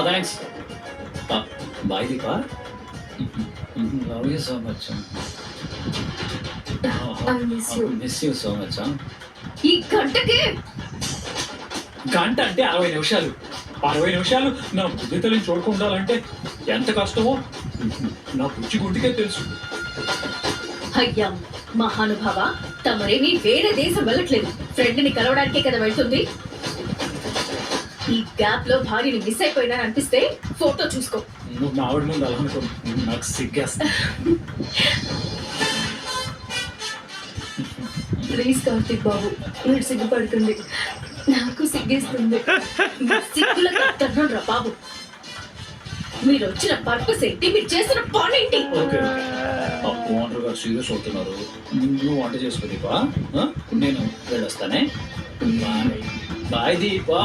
Thanks. Bye Deepa. Love you so much. Miss you so much. ఈ గంటకి గంట అంటే 60 నిమిషాలు. 60 నిమిషాలు నా బుద్ధి తల్లిని చూడకుండాలంటే ఎంత కష్టమో నా బుజ్జి గుడ్డికే తెలుసు. అయ్యా మహానుభావ, తమరేమీ వేరే దేశం వెళ్ళట్లేదు, ఫ్రెండ్ ని కలవడానికే కదా వెళ్తుంది. ఈ గ్యాప్ లో భార్యని మిస్ అయిపోయినా అనిపిస్తే ఫోటో చూసుకో. నువ్వు మా ఆవిడ ముందు అలా అనుకో, నాకు సిగ్గేస్తా. ప్లీజ్ కార్తీక్ బాబు, మీరు సిగ్గుపడుతుంది, నాకు సిగ్గేస్తుంది. సిగ్గులకు అర్థం రా బాబు. మీరు వచ్చిన పర్పస్ ఏంటి, మీరు చేసిన పని ఏంటి? ఓకే, ఓనర్ గారు సీరియస్ అవుతున్నారు. నువ్వు వంట చేసుకో దీపా, నేను వెళ్ళొస్తానే. Bye bye Deepa.